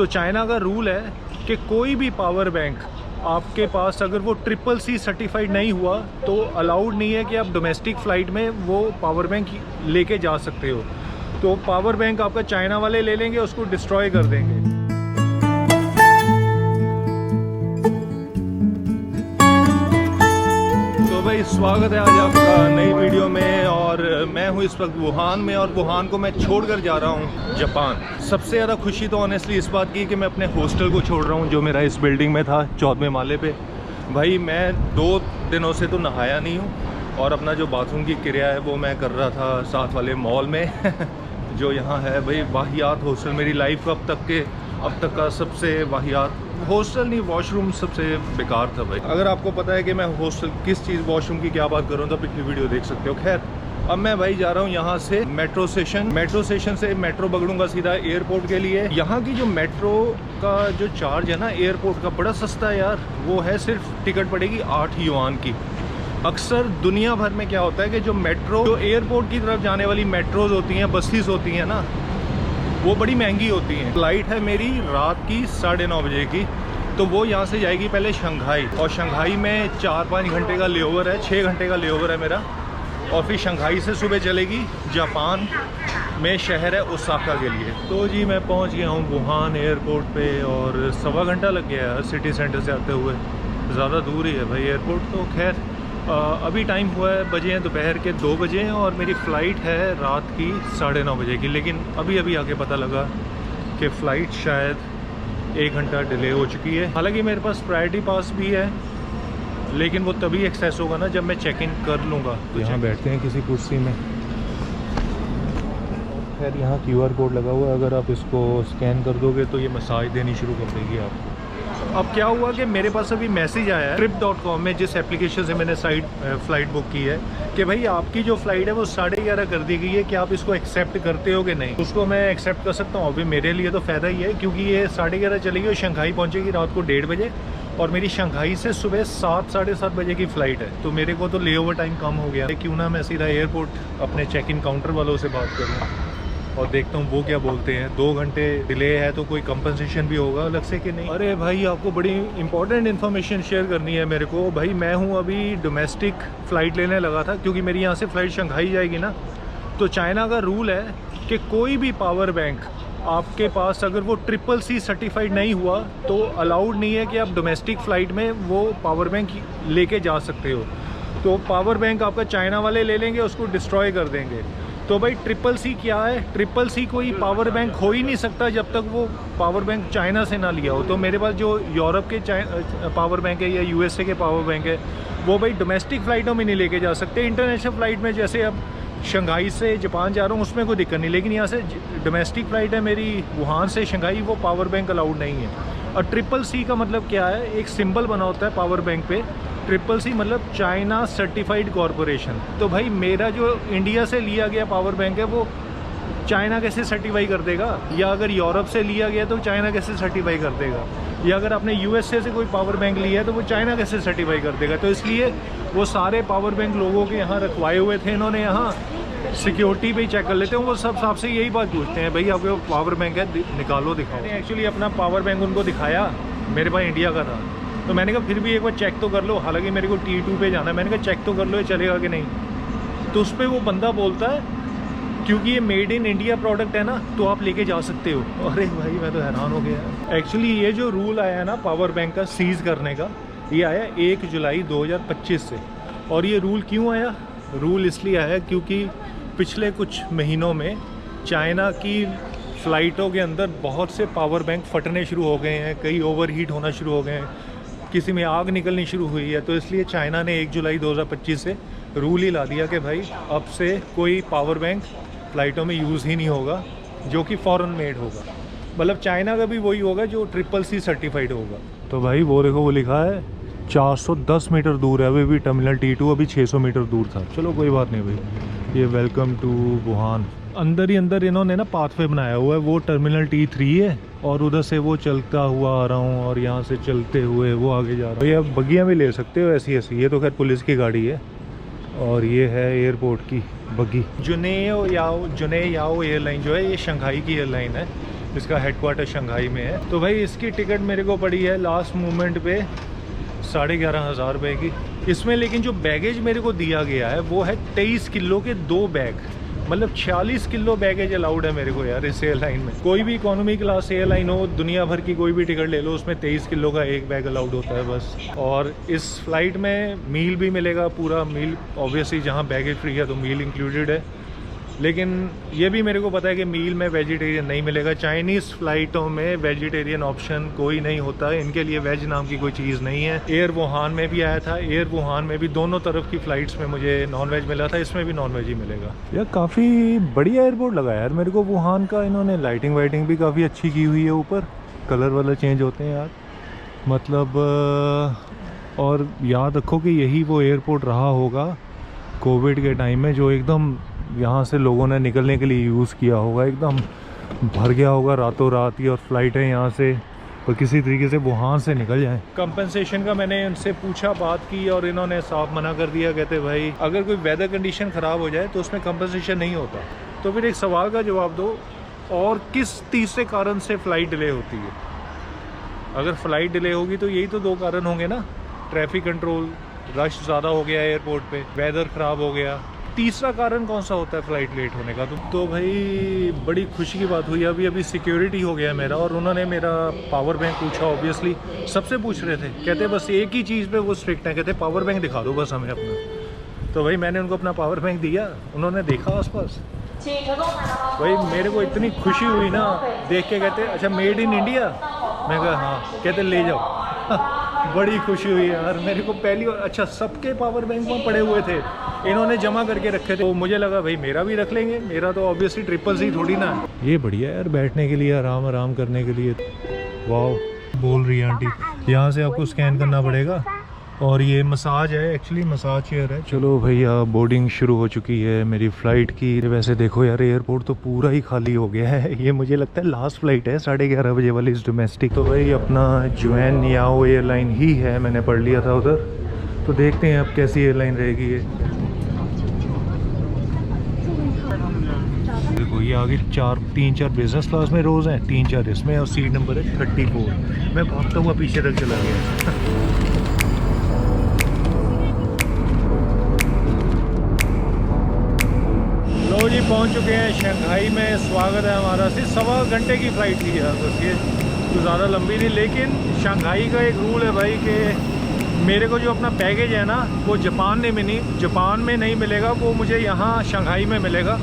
तो चाइना का रूल है कि कोई भी पावर बैंक आपके पास अगर वो CCC सर्टिफाइड नहीं हुआ तो अलाउड नहीं है कि आप डोमेस्टिक फ़्लाइट में वो पावर बैंक लेके जा सकते हो। तो पावर बैंक आपका चाइना वाले ले लेंगे, उसको डिस्ट्रॉय कर देंगे। तो भाई स्वागत है आज आपका नई वीडियो में। और मैं हूँ इस वक्त वुहान में, और वुहान को मैं छोड़कर जा रहा हूँ जापान। सबसे ज़्यादा खुशी तो ऑनेस्टली इस बात की कि मैं अपने हॉस्टल को छोड़ रहा हूँ जो मेरा इस बिल्डिंग में था, 14वें माले पे। भाई मैं 2 दिनों से तो नहाया नहीं हूँ, और अपना जो बाथरूम की क्रिया है वो मैं कर रहा था साथ वाले मॉल में जो यहाँ है। भाई वाहियात हॉस्टल, मेरी लाइफ का अब तक का सबसे वाहियात हॉस्टल नहीं, वॉशरूम सबसे बेकार था भाई। अगर आपको पता है कि मैं हॉस्टल किस चीज़ वॉशरूम की क्या बात कर रहा हूँ तो पिछली वीडियो देख सकते हो। खैर अब मैं भाई जा रहा हूँ यहाँ से मेट्रो स्टेशन से मेट्रो पकड़ूंगा सीधा एयरपोर्ट के लिए। यहाँ की जो मेट्रो का जो चार्ज है ना एयरपोर्ट का, बड़ा सस्ता है यार। वो है सिर्फ टिकट पड़ेगी 8 युआन की। अक्सर दुनिया भर में क्या होता है कि जो एयरपोर्ट की तरफ जाने वाली मेट्रोज होती हैं, बसेस होती हैं ना, वो बड़ी महंगी होती हैं। फ्लाइट है मेरी रात की 9:30 बजे की, तो वो यहाँ से जाएगी पहले शंघाई, और शंघाई में 4-5 घंटे का लेओवर है, 6 घंटे का लेओवर है मेरा। और फिर शंघाई से सुबह चलेगी जापान में शहर है ओसाका के लिए। तो जी मैं पहुँच गया हूँ वुहान एयरपोर्ट पे, और 1.25 घंटा लग गया है सिटी सेंटर से आते हुए। ज़्यादा दूर ही है भाई एयरपोर्ट। तो खैर अभी टाइम हुआ है, बजे हैं दोपहर के 2 बजे, और मेरी फ़्लाइट है रात की 9:30 बजे की। लेकिन अभी आके पता लगा कि फ़्लाइट शायद 1 घंटा डिले हो चुकी है। हालांकि मेरे पास प्रायोरिटी पास भी है, लेकिन वो तभी एक्सेस होगा ना जब मैं चेक इन कर लूँगा। तो यहाँ बैठते हैं किसी कुर्सी में। खैर यहाँ QR कोड लगा हुआ है, अगर आप इसको स्कैन कर दोगे तो ये मसाज देनी शुरू कर देगी आपको। अब क्या हुआ कि मेरे पास अभी मैसेज आया है trip.com में, जिस एप्लीकेशन से मैंने फ़्लाइट बुक की है, कि भाई आपकी जो फ़्लाइट है वो 11:30 कर दी गई है, कि आप इसको एक्सेप्ट करते हो कि नहीं। उसको मैं एक्सेप्ट कर सकता हूँ। अभी मेरे लिए तो फ़ायदा ही है, क्योंकि ये 11:30 चलेगी और शंघाई पहुँचेगी रात को 1:30 बजे, और मेरी शंघाई से सुबह 7-7:30 बजे की फ़्लाइट है। तो मेरे को तो लेओवर टाइम कम हो गया। क्यों ना मैं सीधा एयरपोर्ट अपने चेक इन काउंटर वालों से बात करूँ और देखता हूँ वो क्या बोलते हैं। 2 घंटे डिले है तो कोई कंपनसेशन भी होगा अलग से कि नहीं। अरे भाई आपको बड़ी इंपॉर्टेंट इन्फॉर्मेशन शेयर करनी है मेरे को। भाई मैं हूँ अभी डोमेस्टिक फ़्लाइट लेने लगा था, क्योंकि मेरी यहाँ से फ़्लाइट शंघाई जाएगी ना। तो चाइना का रूल है कि कोई भी पावर बैंक आपके पास अगर वो CCC सर्टिफाइड नहीं हुआ तो अलाउड नहीं है कि आप डोमेस्टिक फ़्लाइट में वो पावर बैंक लेके जा सकते हो। तो पावर बैंक आपका चाइना वाले ले लेंगे, उसको डिस्ट्रॉय कर देंगे। तो भाई CCC क्या है? CCC कोई पावर बैंक हो ही नहीं सकता जब तक वो पावर बैंक चाइना से ना लिया हो। तो मेरे पास जो यूरोप के पावर बैंक है या USA के पावर बैंक है, वो भाई डोमेस्टिक फ़्लाइटों में नहीं लेके जा सकते। इंटरनेशनल फ़्लाइट में जैसे अब शंघाई से जापान जा रहा हूँ उसमें कोई दिक्कत नहीं, लेकिन यहाँ से डोमेस्टिक फ़्लाइट है मेरी वुहान से शंघाई, वो पावर बैंक अलाउड नहीं है। और CCC का मतलब क्या है? एक सिंबल बना होता है पावर बैंक पे, CCC मतलब चाइना सर्टिफाइड कॉरपोरेशन। तो भाई मेरा जो इंडिया से लिया गया पावर बैंक है वो चाइना कैसे सर्टिफाई कर देगा? या अगर यूरोप से लिया गया तो चाइना कैसे सर्टिफाई कर देगा? या अगर आपने USA से कोई पावर बैंक लिया है तो वो चाइना कैसे सर्टिफाई कर देगा? तो इसलिए वो सारे पावर बैंक लोगों के यहाँ रखवाए हुए थे इन्होंने, यहाँ सिक्योरिटी पे ही चेक कर लेते हैं। वो सब आपसे यही बात पूछते हैं, भाई आपके पावर बैंक है निकालो दिखाओ। एक्चुअली अपना पावर बैंक उनको दिखाया, मेरे पास इंडिया का था, तो मैंने कहा फिर भी एक बार चेक तो कर लो। हालांकि मेरे को T2 पे जाना है, मैंने कहा चेक तो कर लो ये चलेगा कि नहीं। तो उस पर वो बंदा बोलता है क्योंकि ये मेड इन इंडिया प्रोडक्ट है ना तो आप लेके जा सकते हो। अरे भाई मैं तो हैरान हो गया। एक्चुअली ये जो रूल आया है ना पावर बैंक का सीज़ करने का, ये आया 1 जुलाई 2025 से। और ये रूल क्यों आया? रूल इसलिए आया क्योंकि पिछले कुछ महीनों में चाइना की फ़्लाइटों के अंदर बहुत से पावर बैंक फटने शुरू हो गए हैं, कई ओवरहीट होना शुरू हो गए हैं, किसी में आग निकलनी शुरू हुई है। तो इसलिए चाइना ने 1 जुलाई 2025 से रूल ही ला दिया कि भाई अब से कोई पावर बैंक फ़्लाइटों में यूज़ ही नहीं होगा जो कि फ़ॉरेन मेड होगा। मतलब चाइना का भी वही होगा जो CCC सर्टिफाइड होगा। तो भाई वो देखो वो लिखा है 410 मीटर दूर है अभी भी टर्मिनल T2, अभी 600 मीटर दूर था। चलो कोई बात नहीं भाई। ये वेलकम टू वुहान। अंदर ही अंदर इन्होंने ना पाथवे बनाया हुआ है, वो टर्मिनल T3 है, और उधर से वो चलता हुआ आ रहा हूँ, और यहाँ से चलते हुए वो आगे जा रहा हूँ। ये बगियाँ भी ले सकते हो ऐसी ऐसी। ये तो खैर पुलिस की गाड़ी है, और ये है एयरपोर्ट की बगी। जुने याओ एयरलाइन जो है ये शंघाई की एयरलाइन है। इसका हेडक्वार्टर शंघाई में है। तो भाई इसकी टिकट मेरे को पड़ी है लास्ट मोमेंट पे 11,500 रुपये की। इसमें लेकिन जो बैगेज मेरे को दिया गया है वो है 23 किलो के 2 बैग, मतलब 46 किलो बैगेज अलाउड है मेरे को यार इस एयरलाइन में। कोई भी इकोनॉमी क्लास एयरलाइन हो, दुनिया भर की कोई भी टिकट ले लो, उसमें 23 किलो का एक बैग अलाउड होता है बस। और इस फ्लाइट में मील भी मिलेगा, पूरा मील ऑब्वियसली, जहाँ बैगेज फ्री है तो मील इंक्लूडेड है। लेकिन ये भी मेरे को पता है कि मील में वेजिटेरियन नहीं मिलेगा। चाइनीज़ फ़्लाइटों में वेजिटेरियन ऑप्शन कोई नहीं होता है, इनके लिए वेज नाम की कोई चीज़ नहीं है। एयर वुहान में भी आया था, एयर वुहान में भी दोनों तरफ की फ़्लाइट्स में मुझे नॉन वेज मिला था, इसमें भी नॉन वेज ही मिलेगा। यार काफ़ी बढ़िया एयरपोर्ट लगा यार मेरे को वुहान का। इन्होंने लाइटिंग वाइटिंग भी काफ़ी अच्छी की हुई है, ऊपर कलर वाला चेंज होते हैं यार, मतलब। और याद रखो कि यही वो एयरपोर्ट रहा होगा कोविड के टाइम में, जो एकदम यहाँ से लोगों ने निकलने के लिए यूज़ किया होगा, एकदम भर गया होगा रातों रात ही, और फ्लाइटें यहाँ से और किसी तरीके से वुहान से निकल जाएं। कंपनसेशन का मैंने उनसे पूछा, बात की, और इन्होंने साफ मना कर दिया। कहते भाई अगर कोई वेदर कंडीशन ख़राब हो जाए तो उसमें कंपनसेशन नहीं होता। तो फिर एक सवाल का जवाब दो, और किस तीसरे कारण से फ़्लाइट डिले होती है? अगर फ़्लाइट डिले होगी तो यही तो 2 कारण होंगे ना, ट्रैफिक कंट्रोल, रश ज़्यादा हो गया एयरपोर्ट पे, वेदर ख़राब हो गया। तीसरा कारण कौन सा होता है फ्लाइट लेट होने का? तो भाई बड़ी खुशी की बात हुई, अभी सिक्योरिटी हो गया मेरा, और उन्होंने मेरा पावर बैंक पूछा। ऑब्वियसली सबसे पूछ रहे थे, कहते बस एक ही चीज़ पे वो स्ट्रिक्ट है, कहते पावर बैंक दिखा दो बस हमें अपना। तो भाई मैंने उनको अपना पावर बैंक दिया, उन्होंने देखा आसपास, भाई मेरे को इतनी खुशी हुई ना देख के। कहते अच्छा मेड इन इंडिया, मैं कहा हाँ, कहते ले जाओ। बड़ी खुशी हुई यार मेरे को पहली। अच्छा सबके पावर बैंक वहाँ पड़े हुए थे, इन्होंने जमा करके रखे थे, तो मुझे लगा भाई मेरा भी रख लेंगे, मेरा तो ऑब्वियसली ट्रिपल सी थोड़ी ना। ये बढ़िया यार बैठने के लिए, आराम करने के लिए। वाह, बोल रही है आंटी यहाँ से आपको स्कैन करना पड़ेगा, और ये मसाज है, एक्चुअली मसाज चेयर है। चलो भैया बोर्डिंग शुरू हो चुकी है मेरी फ़्लाइट की। वैसे देखो यार एयरपोर्ट तो पूरा ही खाली हो गया है, ये मुझे लगता है लास्ट फ़्लाइट है 11:30 बजे वाली इस डोमेस्टिक। तो भाई अपना जुएन याओ एयरलाइन ही है, मैंने पढ़ लिया था उधर, तो देखते हैं अब कैसी एयरलाइन रहेगी ये। देखो ये आगे 3-4 बिजनेस क्लास में रोज़ हैं, 3-4 इसमें, और सीट नंबर है 34। मैं भागता हुआ पीछे तक चला गया। लो जी पहुंच चुके हैं शंघाई में, स्वागत है हमारा। सिर्फ 1.25 घंटे की फ़्लाइट थी यार बस, ये तो ज़्यादा लंबी नहीं। लेकिन शंघाई का एक रूल है भाई कि मेरे को जो अपना बैगेज है ना वो जापान में नहीं मिलेगा, वो मुझे यहाँ शंघाई में मिलेगा।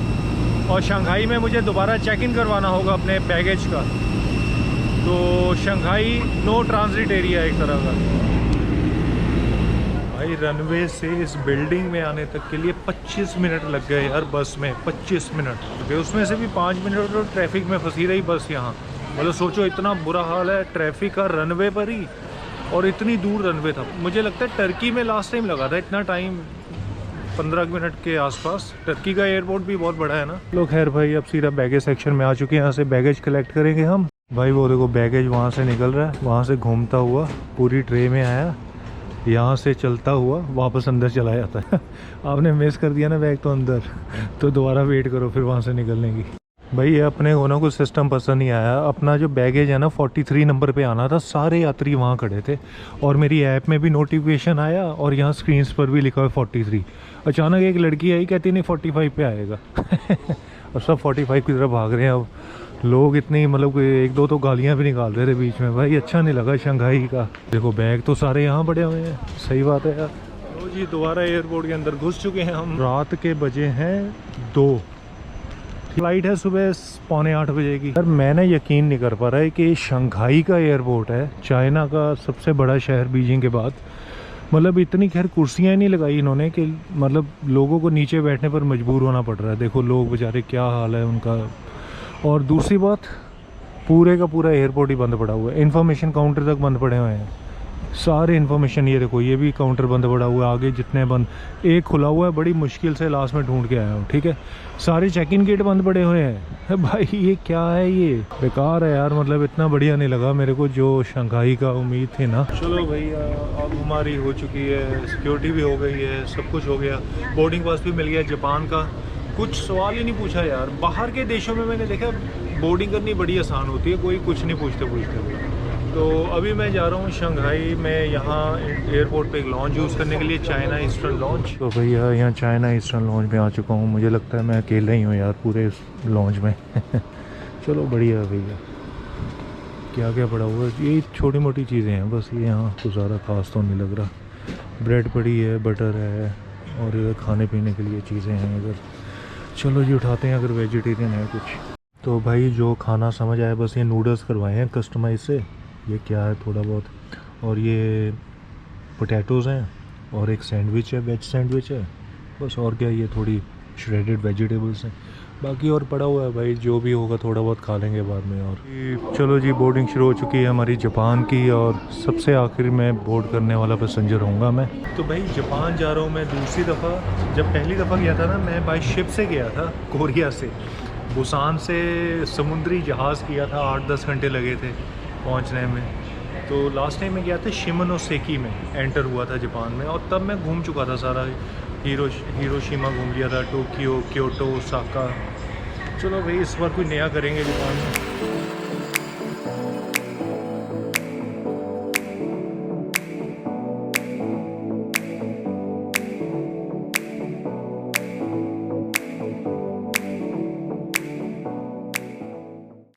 और शंघाई में मुझे दोबारा चेक इन करवाना होगा अपने बैगेज का। तो शंघाई नो ट्रांजिट एरिया एक तरह का। भाई रनवे से इस बिल्डिंग में आने तक के लिए 25 मिनट लग गए यार, बस में 25 मिनट, उसमें से भी 5 मिनट तो ट्रैफिक में फंसी रही बस यहाँ। मतलब सोचो इतना बुरा हाल है ट्रैफिक का रनवे पर ही, और इतनी दूर रनवे था। मुझे लगता है टर्की में लास्ट टाइम लगा था इतना टाइम, 15 मिनट के आसपास। टर्की का एयरपोर्ट भी बहुत बड़ा है ना। लोग खैर भाई अब सीधा बैगेज सेक्शन में आ चुके हैं, यहाँ से बैगेज कलेक्ट करेंगे हम। भाई वो देखो बैगेज वहाँ से निकल रहा है, वहाँ से घूमता हुआ पूरी ट्रे में आया, यहाँ से चलता हुआ वापस अंदर चला जाता है। आपने मिस कर दिया ना बैग तो अंदर, तो दोबारा वेट करो फिर वहाँ से निकलने की। भाई ये अपने को ना कुछ सिस्टम पसंद नहीं आया। अपना जो बैगेज है ना 43 नंबर पे आना था, सारे यात्री वहाँ खड़े थे, और मेरी ऐप में भी नोटिफिकेशन आया, और यहाँ स्क्रीन्स पर भी लिखा हुआ 43। अचानक एक लड़की आई, कहती नहीं 45 पे आएगा। और सब 45 की तरफ भाग रहे हैं। अब लोग इतनी, मतलब 1-2 तो गालियाँ भी निकाल रहे थे बीच में। भाई अच्छा नहीं लगा शंघाई का। देखो बैग तो सारे यहाँ पड़े हुए हैं, सही बात है यार। तो जी दोबारा एयरपोर्ट के अंदर घुस चुके हैं हम। रात के बजे हैं 2, फ्लाइट है सुबह 7:45 बजे की। यार मैं ना यकीन नहीं कर पा रहा है कि शंघाई का एयरपोर्ट है, चाइना का सबसे बड़ा शहर बीजिंग के बाद। मतलब इतनी खैर कुर्सियाँ नहीं लगाई इन्होंने कि मतलब लोगों को नीचे बैठने पर मजबूर होना पड़ रहा है। देखो लोग बेचारे क्या हाल है उनका। और दूसरी बात, पूरे का पूरा एयरपोर्ट ही बंद पड़ा हुआ है, इन्फॉर्मेशन काउंटर तक बंद पड़े हुए हैं सारे इन्फॉर्मेशन। ये देखो ये भी काउंटर बंद पड़ा हुआ है, आगे जितने बंद, एक खुला हुआ है, बड़ी मुश्किल से लास्ट में ढूंढ के आया हूँ। ठीक है, सारे चेक इन गेट बंद पड़े हुए हैं। भाई ये क्या है, ये बेकार है यार। मतलब इतना बढ़िया नहीं लगा मेरे को जो शंघाई का उम्मीद थी ना। चलो भैया अब हमारी हो चुकी है, सिक्योरिटी भी हो गई है, सब कुछ हो गया, बोर्डिंग पास भी मिल गया जापान का। कुछ सवाल ही नहीं पूछा यार। बाहर के देशों में मैंने देखा बोर्डिंग करनी बड़ी आसान होती है, कोई कुछ नहीं पूछते हुए। तो अभी मैं जा रहा हूँ शंघाई में, यहाँ एयरपोर्ट पे एक लॉन्च यूज़ करने के लिए, चाइना ईस्टर्न लॉन्च। तो भैया यहाँ चाइना ईस्टर्न लॉन्च में आ चुका हूँ। मुझे लगता है मैं अकेला ही हूँ यार पूरे इस लॉन्च में। चलो बढ़िया है भैया। क्या क्या पड़ा हुआ है, ये छोटी मोटी चीज़ें हैं बस, ये यहाँ कुछ ज़्यादा खास तो नहीं लग रहा। ब्रेड पड़ी है, बटर है, और इधर खाने पीने के लिए चीज़ें हैं इधर। चलो जी उठाते हैं अगर वेजिटेरियन है कुछ। तो भाई जो खाना समझ आया, बस ये नूडल्स करवाए हैं कस्टमाइज से। ये क्या है थोड़ा बहुत, और ये पोटैटोज़ हैं, और एक सैंडविच है, वेज सैंडविच है बस। और क्या, ये थोड़ी श्रेडेड वेजिटेबल्स हैं। बाकी और पड़ा हुआ है भाई, जो भी होगा थोड़ा बहुत खा लेंगे बाद में। और चलो जी बोर्डिंग शुरू हो चुकी है हमारी जापान की, और सबसे आखिर में बोर्ड करने वाला पैसेंजर होऊंगा मैं। तो भाई जापान जा रहा हूँ मैं दूसरी दफ़ा। जब पहली दफ़ा गया था ना, मैं बाय शिप से गया था कोरिया से। बुसान से समुद्री जहाज़ किया था, 8-10 घंटे लगे थे पहुँचने में। तो लास्ट टाइम मैं गया था शिमोनोसेकी में एंटर हुआ था जापान में, और तब मैं घूम चुका था सारा। हिरोशिमा घूम लिया था, टोक्यो, क्योटो, ओसाका। चलो भाई इस बार कोई नया करेंगे जापान में।